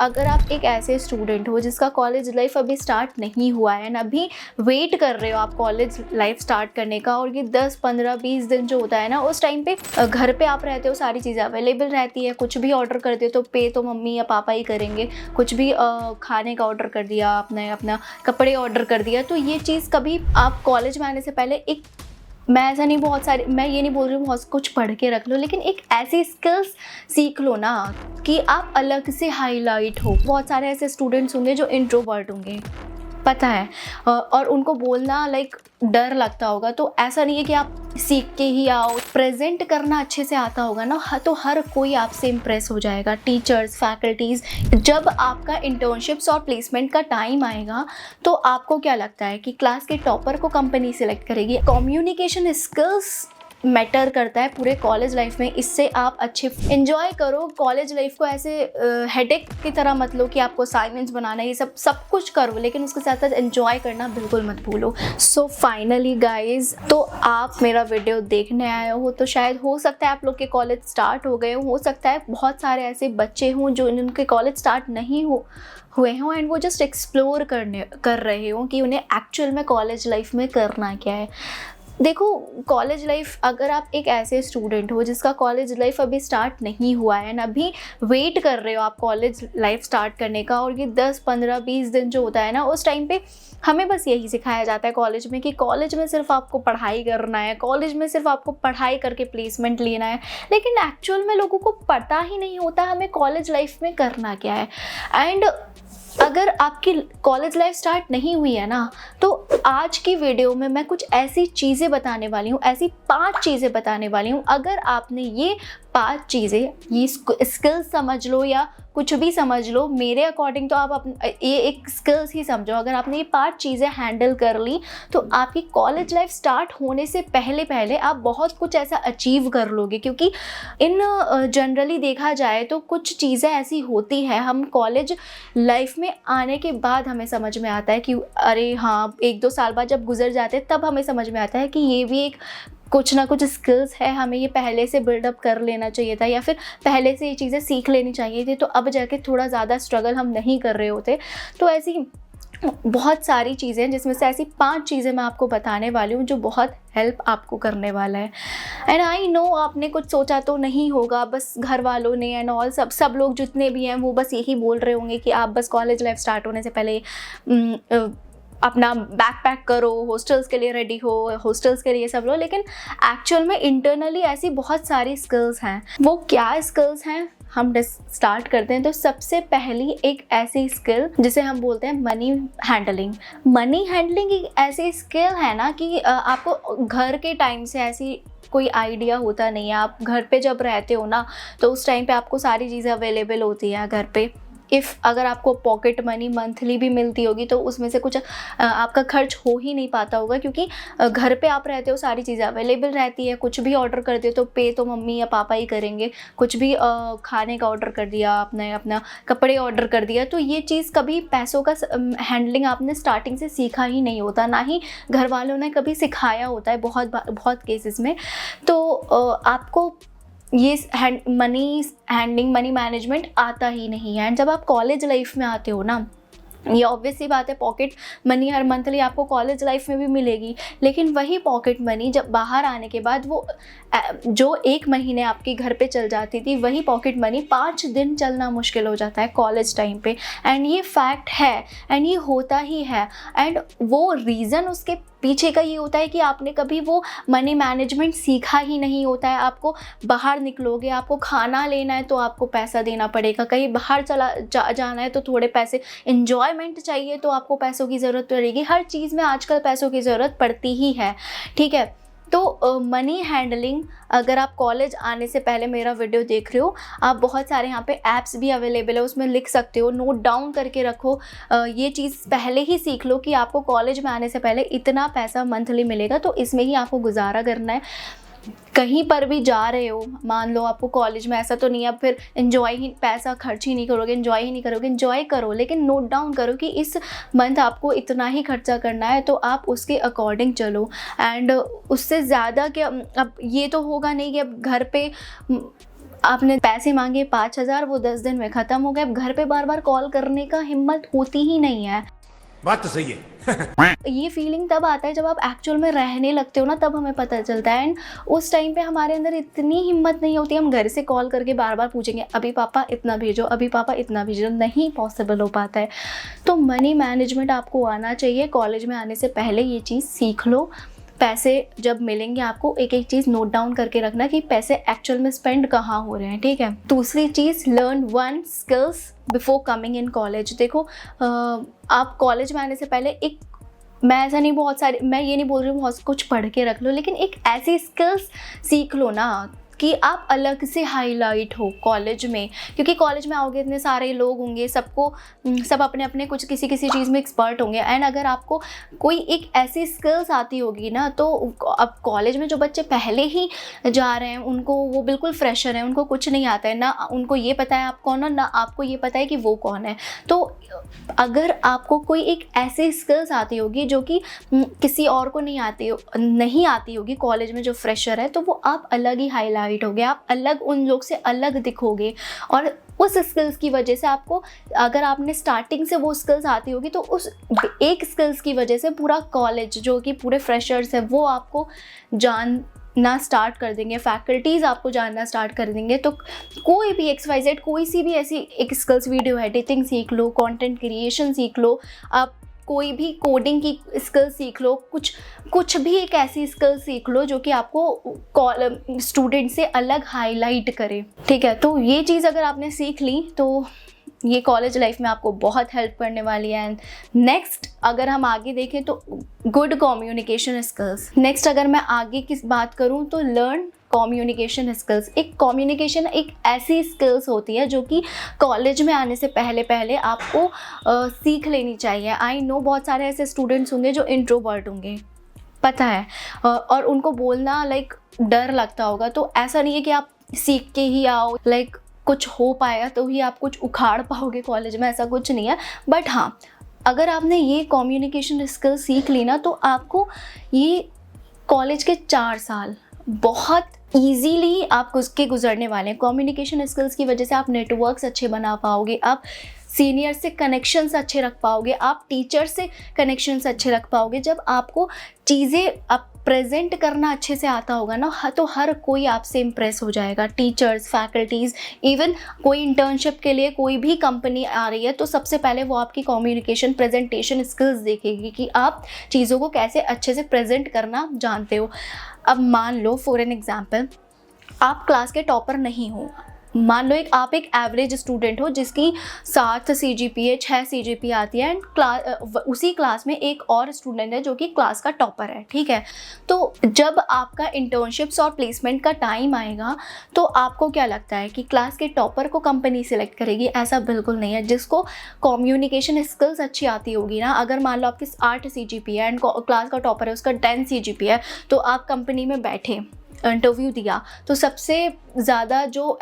अगर आप एक ऐसे स्टूडेंट हो जिसका कॉलेज लाइफ अभी स्टार्ट नहीं हुआ है ना, अभी वेट कर रहे हो आप कॉलेज लाइफ स्टार्ट करने का, और ये 10 15 20 दिन जो होता है ना, उस टाइम पे घर पे आप रहते हो, सारी चीज़ें अवेलेबल रहती है, कुछ भी ऑर्डर करते हो तो पे तो मम्मी या पापा ही करेंगे, कुछ भी खाने का ऑर्डर कर दिया आपने, अपना कपड़े ऑर्डर कर दिया, तो ये चीज़ कभी आप कॉलेज में आने से पहले एक, मैं ये नहीं बोल रही हूँ बहुत कुछ पढ़ के रख लो, लेकिन एक ऐसी स्किल्स सीख लो ना कि आप अलग से हाईलाइट हो। बहुत सारे ऐसे स्टूडेंट्स होंगे जो इंट्रोवर्ट होंगे, पता है, और उनको बोलना लाइक डर लगता होगा, तो ऐसा नहीं है कि आप सीख के ही आओ, प्रेजेंट करना अच्छे से आता होगा ना, तो हर कोई आपसे इम्प्रेस हो जाएगा। टीचर्स, फैकल्टीज़, जब आपका इंटर्नशिप्स और प्लेसमेंट का टाइम आएगा तो आपको क्या लगता है कि क्लास के टॉपर को कंपनी सिलेक्ट करेगी? कम्युनिकेशन स्किल्स मैटर करता है पूरे कॉलेज लाइफ में, इससे आप अच्छे एंजॉय करो कॉलेज लाइफ को। ऐसे हेडेक की तरह मत लो कि आपको असाइनमेंट्स बनाना है, ये सब कुछ करो, लेकिन उसके साथ साथ एंजॉय करना बिल्कुल मत भूलो। सो फाइनली गाइज, तो आप मेरा वीडियो देखने आए हो तो शायद हो सकता है आप लोग के कॉलेज स्टार्ट हो गए हो सकता है बहुत सारे ऐसे बच्चे हों जो उनके कॉलेज स्टार्ट नहीं हुए हों एंड वो जस्ट एक्सप्लोर कर रहे हो कि उन्हें एक्चुअल में कॉलेज लाइफ में करना क्या है। देखो, कॉलेज लाइफ, अगर आप एक ऐसे स्टूडेंट हो जिसका कॉलेज लाइफ अभी स्टार्ट नहीं हुआ है ना, अभी वेट कर रहे हो आप कॉलेज लाइफ स्टार्ट करने का, और ये 10 15 20 दिन जो होता है ना, उस टाइम पे हमें बस यही सिखाया जाता है कॉलेज में कि कॉलेज में सिर्फ आपको पढ़ाई करना है, कॉलेज में सिर्फ आपको पढ़ाई करके प्लेसमेंट लेना है, लेकिन एक्चुअल में लोगों को पता ही नहीं होता हमें कॉलेज लाइफ में करना क्या है। एंड अगर आपकी कॉलेज लाइफ स्टार्ट नहीं हुई है ना, तो आज की वीडियो में मैं कुछ ऐसी चीज़ें बताने वाली हूँ, ऐसी 5 चीज़ें बताने वाली हूँ। अगर आपने ये 5 चीज़ें, ये स्किल्स समझ लो या कुछ भी समझ लो, मेरे अकॉर्डिंग तो आप ये एक स्किल्स ही समझो। अगर आपने ये 5 चीज़ें हैंडल कर ली तो आपकी कॉलेज लाइफ स्टार्ट होने से पहले आप बहुत कुछ ऐसा अचीव कर लोगे, क्योंकि इन जनरली देखा जाए तो कुछ चीज़ें ऐसी होती है, हम कॉलेज लाइफ में आने के बाद हमें समझ में आता है कि अरे हाँ, 1-2 साल बाद जब गुजर जाते हैं तब हमें समझ में आता है कि ये भी एक कुछ ना कुछ स्किल्स है, हमें ये पहले से बिल्डअप कर लेना चाहिए था, या फिर पहले से ये चीज़ें सीख लेनी चाहिए थी, तो अब जाके थोड़ा ज़्यादा स्ट्रगल हम नहीं कर रहे होते। तो ऐसी बहुत सारी चीज़ें हैं, जिसमें से ऐसी 5 चीज़ें मैं आपको बताने वाली हूँ जो बहुत हेल्प आपको करने वाला है। एंड आई नो आपने कुछ सोचा तो नहीं होगा, बस घर वालों ने एंड ऑल सब लोग जितने भी हैं वो बस यही बोल रहे होंगे कि आप बस कॉलेज लाइफ स्टार्ट होने से पहले अपना बैग पैक करो, हॉस्टल्स के लिए रेडी हो, हॉस्टल्स के लिए सब लो, लेकिन एक्चुअल में इंटरनली ऐसी बहुत सारी स्किल्स हैं। वो क्या स्किल्स हैं हम स्टार्ट करते हैं। तो सबसे पहली एक ऐसी स्किल जिसे हम बोलते हैं मनी हैंडलिंग। मनी हैंडलिंग एक ऐसी स्किल है ना कि आपको घर के टाइम से ऐसी कोई आइडिया होता नहीं है। आप घर पे जब रहते हो ना, तो उस टाइम पे आपको सारी चीज़ें अवेलेबल होती हैं घर पे। अगर आपको पॉकेट मनी मंथली भी मिलती होगी तो उसमें से कुछ आपका खर्च हो ही नहीं पाता होगा, क्योंकि घर पे आप रहते हो, सारी चीज़ें अवेलेबल रहती है, कुछ भी ऑर्डर करते हो तो पे तो मम्मी या पापा ही करेंगे, कुछ भी खाने का ऑर्डर कर दिया आपने, अपना कपड़े ऑर्डर कर दिया, तो ये चीज़ कभी पैसों का हैंडलिंग आपने स्टार्टिंग से सीखा ही नहीं होता, ना ही घर वालों ने कभी सिखाया होता है बहुत केसेस में। तो आपको ये मनी हैंडलिंग, मनी मैनेजमेंट आता ही नहीं है। एंड जब आप कॉलेज लाइफ में आते हो ना, ये ऑब्वियस सी बात है, पॉकेट मनी हर मंथली आपको कॉलेज लाइफ में भी मिलेगी, लेकिन वही पॉकेट मनी जब बाहर आने के बाद वो जो 1 महीने आपके घर पे चल जाती थी, वही पॉकेट मनी 5 दिन चलना मुश्किल हो जाता है कॉलेज टाइम पे। एंड ये फैक्ट है, एंड ये होता ही है। एंड वो रीज़न उसके पीछे का ये होता है कि आपने कभी वो मनी मैनेजमेंट सीखा ही नहीं होता है। आपको बाहर निकलोगे, आपको खाना लेना है तो आपको पैसा देना पड़ेगा, कहीं बाहर जाना है तो थोड़े पैसे, एन्जॉयमेंट चाहिए तो आपको पैसों की ज़रूरत पड़ेगी। हर चीज़ में आजकल पैसों की ज़रूरत पड़ती ही है, ठीक है। तो मनी हैंडलिंग, अगर आप कॉलेज आने से पहले मेरा वीडियो देख रहे हो, आप बहुत सारे यहाँ पे ऐप्स भी अवेलेबल है, उसमें लिख सकते हो, नोट डाउन करके रखो। ये चीज़ पहले ही सीख लो कि आपको कॉलेज में आने से पहले इतना पैसा मंथली मिलेगा, तो इसमें ही आपको गुजारा करना है। कहीं पर भी जा रहे हो, मान लो आपको कॉलेज में, ऐसा तो नहीं आप फिर पैसा खर्च ही नहीं करोगे, एंजॉय करो, लेकिन नोट डाउन करो कि इस मंथ आपको इतना ही खर्चा करना है, तो आप उसके अकॉर्डिंग चलो। एंड उससे ज़्यादा क्या, अब ये तो होगा नहीं कि अब घर पे आपने पैसे मांगे 5,000, वो 10 दिन में ख़त्म हो गए। अब घर पे बार बार कॉल करने का हिम्मत होती ही नहीं है। बात तो सही है। ये फीलिंग तब आता है जब आप एक्चुअल में रहने लगते हो ना, तब हमें पता चलता है। एंड उस टाइम पे हमारे अंदर इतनी हिम्मत नहीं होती, हम घर से कॉल करके बार बार पूछेंगे अभी पापा इतना भेजो, अभी पापा इतना भेजो, नहीं पॉसिबल हो पाता है। तो मनी मैनेजमेंट आपको आना चाहिए। कॉलेज में आने से पहले ये चीज़ सीख लो। पैसे जब मिलेंगे आपको एक एक चीज़ नोट डाउन करके रखना कि पैसे एक्चुअल में स्पेंड कहाँ हो रहे हैं, ठीक है। दूसरी चीज़, learn one skills before coming in college. देखो आप कॉलेज में आने से पहले एक, मैं ऐसा नहीं मैं ये नहीं बोल रही हूँ बहुत कुछ पढ़ के रख लो, लेकिन एक ऐसी स्किल्स सीख लो ना कि आप अलग से हाईलाइट हो कॉलेज में। क्योंकि कॉलेज में आओगे इतने सारे लोग होंगे, सब अपने अपने कुछ किसी चीज़ में एक्सपर्ट होंगे। एंड अगर आपको कोई एक ऐसी स्किल्स आती होगी ना, तो अब कॉलेज में जो बच्चे पहले ही जा रहे हैं उनको, वो बिल्कुल फ्रेशर हैं, उनको कुछ नहीं आता है, ना उनको ये पता है आप कौन हो, ना आपको ये पता है कि वो कौन है। तो अगर आपको कोई एक ऐसी स्किल्स आती होगी जो कि किसी और को नहीं आती होगी कॉलेज में जो फ्रेशर है, तो वो आप अलग ही हाईलाइट होगे, आप अलग, उन लोग से अलग दिखोगे। और उस स्किल्स की वजह से आपको, अगर आपने स्टार्टिंग से वो स्किल्स आती होगी, तो उस एक स्किल्स की वजह से पूरा कॉलेज, जो कि पूरे फ्रेशर्स है, वो आपको जानना स्टार्ट कर देंगे, फैकल्टीज़ आपको जानना स्टार्ट कर देंगे। तो कोई भी XYZ, कोई सी भी ऐसी एक स्किल्स, वीडियो एडिटिंग सीख लो, कंटेंट क्रिएशन सीख लो, आप कोई भी कोडिंग की स्किल सीख लो, कुछ भी एक ऐसी स्किल सीख लो जो कि आपको स्टूडेंट से अलग हाईलाइट करे, ठीक है। तो ये चीज़ अगर आपने सीख ली तो ये कॉलेज लाइफ में आपको बहुत हेल्प करने वाली है। एंड नेक्स्ट अगर हम आगे देखें तो गुड कम्युनिकेशन स्किल्स। नेक्स्ट अगर मैं आगे की बात करूं तो लर्न कम्युनिकेशन स्किल्स। एक कम्युनिकेशन एक ऐसी स्किल्स होती है जो कि कॉलेज में आने से पहले आपको सीख लेनी चाहिए। आई नो बहुत सारे ऐसे स्टूडेंट्स होंगे जो इंट्रोवर्ट होंगे, पता है, और उनको बोलना लाइक डर लगता होगा। तो ऐसा नहीं है कि आप सीख के ही आओ, लाइक कुछ हो पाएगा तो ही आप कुछ उखाड़ पाओगे कॉलेज में, ऐसा कुछ नहीं है। बट हाँ, अगर आपने ये कम्युनिकेशन स्किल सीख ली ना, तो आपको ये कॉलेज के 4 साल बहुत ईजीली आप उसके गुजरने वाले हैं। कम्युनिकेशन स्किल्स की वजह से आप नेटवर्क्स अच्छे बना पाओगे, आप सीनियर से कनेक्शंस अच्छे रख पाओगे, आप टीचर से कनेक्शंस अच्छे रख पाओगे। जब आपको चीज़ें आप प्रेजेंट करना अच्छे से आता होगा ना, तो हर कोई आपसे इम्प्रेस हो जाएगा, टीचर्स, फैकल्टीज़। इवन कोई इंटर्नशिप के लिए कोई भी कंपनी आ रही है तो सबसे पहले वो आपकी कम्युनिकेशन, प्रेजेंटेशन स्किल्स देखेगी कि आप चीज़ों को कैसे अच्छे से प्रेजेंट करना जानते हो। अब मान लो फॉर एन एग्जाम्पल, आप क्लास के टॉपर नहीं हो, मान लो आप एक एवरेज स्टूडेंट हो जिसकी 7 CGPA 6 CGPA आती है, एंड उसी क्लास में एक और स्टूडेंट है जो कि क्लास का टॉपर है, ठीक है। तो जब आपका इंटर्नशिप्स और प्लेसमेंट का टाइम आएगा तो आपको क्या लगता है कि क्लास के टॉपर को कंपनी सिलेक्ट करेगी? ऐसा बिल्कुल नहीं है। जिसको कम्युनिकेशन स्किल्स अच्छी आती होगी ना, अगर मान लो आपकी 8 CGPA है एंड क्लास का टॉपर है उसका 10 CGPA है, तो आप कंपनी में बैठे, इंटरव्यू दिया, तो सबसे ज़्यादा जो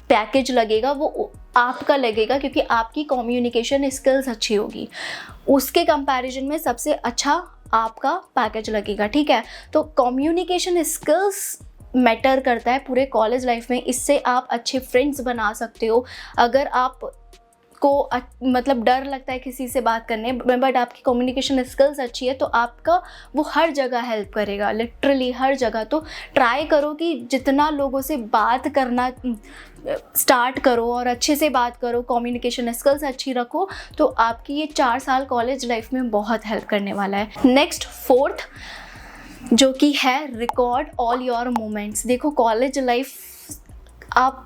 पैकेज लगेगा वो आपका लगेगा, क्योंकि आपकी कम्युनिकेशन स्किल्स अच्छी होगी। उसके कंपैरिजन में सबसे अच्छा आपका पैकेज लगेगा, ठीक है। तो कम्युनिकेशन स्किल्स मैटर करता है पूरे कॉलेज लाइफ में। इससे आप अच्छे फ्रेंड्स बना सकते हो। अगर आप को मतलब डर लगता है किसी से बात करने, बट आपकी कम्युनिकेशन स्किल्स अच्छी है, तो आपका वो हर जगह हेल्प करेगा, लिटरली हर जगह। तो ट्राई करो कि जितना लोगों से बात करना स्टार्ट करो और अच्छे से बात करो, कम्युनिकेशन स्किल्स अच्छी रखो, तो आपकी ये 4 साल कॉलेज लाइफ में बहुत हेल्प करने वाला है। नेक्स्ट 4th जो कि है रिकॉर्ड ऑल योर मोमेंट्स। देखो कॉलेज लाइफ आप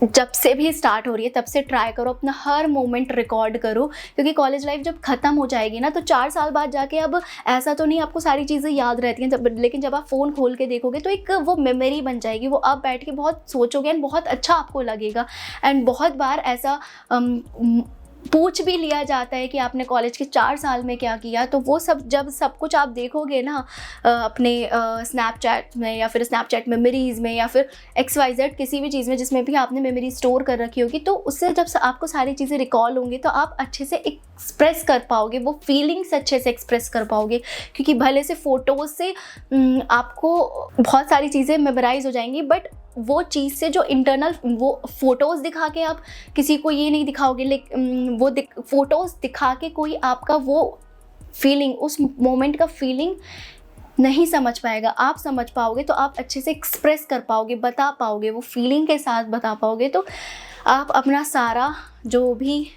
जब से भी स्टार्ट हो रही है तब से ट्राई करो अपना हर मोमेंट रिकॉर्ड करो, क्योंकि कॉलेज लाइफ जब ख़त्म हो जाएगी ना, तो 4 साल बाद जाके, अब ऐसा तो नहीं आपको सारी चीज़ें याद रहती हैं, लेकिन जब आप फ़ोन खोल के देखोगे तो एक वो मेमोरी बन जाएगी, वो आप बैठ के बहुत सोचोगे एंड बहुत अच्छा आपको लगेगा। एंड बहुत बार ऐसा पूछ भी लिया जाता है कि आपने कॉलेज के 4 साल में क्या किया, तो वो सब जब सब कुछ आप देखोगे ना अपने स्नैपचैट में या फिर स्नैपचैट मेमोरीज़ में या फिर XYZ किसी भी चीज़ में जिसमें भी आपने मेमोरी स्टोर कर रखी होगी, तो उससे जब आपको सारी चीज़ें रिकॉल होंगी तो आप अच्छे से एक्सप्रेस कर पाओगे, वो फीलिंग्स अच्छे से एक्सप्रेस कर पाओगे। क्योंकि भले से फ़ोटोज़ से आपको बहुत सारी चीज़ें मेमोराइज हो जाएंगी, बट वो चीज़ से जो इंटरनल वो फ़ोटोज़ दिखा के आप किसी को ये नहीं दिखाओगे, लेकिन वो फ़ोटोज़ दिखा के कोई आपका वो फीलिंग, उस मोमेंट का फीलिंग नहीं समझ पाएगा। आप समझ पाओगे तो आप अच्छे से एक्सप्रेस कर पाओगे, बता पाओगे, वो फीलिंग के साथ बता पाओगे। तो आप अपना सारा जो भी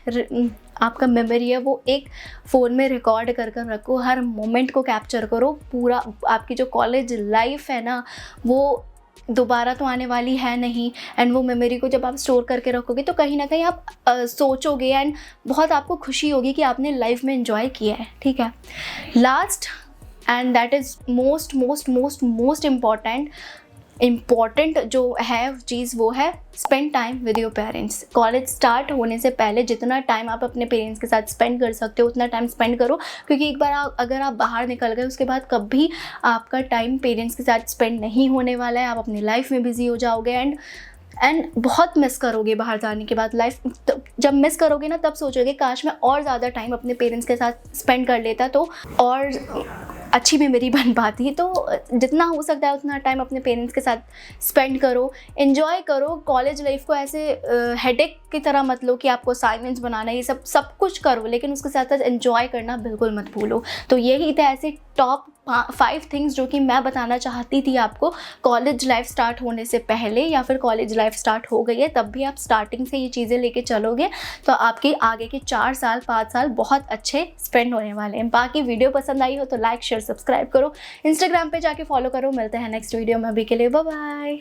आपका मेमोरी है वो एक फ़ोन में रिकॉर्ड कर कर रखो, हर मोमेंट को कैप्चर करो। पूरा आपकी जो कॉलेज लाइफ है ना, वो दोबारा तो आने वाली है नहीं। एंड वो मेमोरी को जब आप स्टोर करके रखोगे तो कहीं ना कहीं आप सोचोगे एंड बहुत आपको खुशी होगी कि आपने लाइफ में एंजॉय किया है। ठीक है, last and that is most most most most important जो है चीज़, वो है spend time with your parents. College start होने से पहले जितना टाइम आप अपने पेरेंट्स के साथ स्पेंड कर सकते हो उतना टाइम स्पेंड करो, क्योंकि एक बार अगर आप बाहर निकल गए उसके बाद कभी आपका टाइम पेरेंट्स के साथ स्पेंड नहीं होने वाला है। आप अपनी लाइफ में बिजी हो जाओगे एंड बहुत मिस करोगे बाहर जाने के बाद लाइफ। तो जब मिस करोगे ना तब सोचोगे काश मैं और ज़्यादा टाइम अपने पेरेंट्स के साथ स्पेंड कर लेता तो और अच्छी मेमोरी बन पाती। तो जितना हो सकता है उतना टाइम अपने पेरेंट्स के साथ स्पेंड करो, एंजॉय करो। कॉलेज लाइफ को ऐसे हेडेक की तरह मत लो कि आपको असाइनमेंट्स बनाना, ये सब कुछ करो, लेकिन उसके साथ साथ एंजॉय करना बिल्कुल मत भूलो। तो यही थे ऐसे टॉप 5 थिंग्स जो कि मैं बताना चाहती थी आपको कॉलेज लाइफ स्टार्ट होने से पहले, या फिर कॉलेज लाइफ स्टार्ट हो गई है तब भी आप स्टार्टिंग से ये चीज़ें लेके चलोगे तो आपके आगे के 4 साल 5 साल बहुत अच्छे स्पेंड होने वाले हैं। बाकी वीडियो पसंद आई हो तो लाइक शेयर सब्सक्राइब करो, इंस्टाग्राम पे जाके फॉलो करो। मिलते हैं नेक्स्ट वीडियो में, अभी के लिए बाय बाय।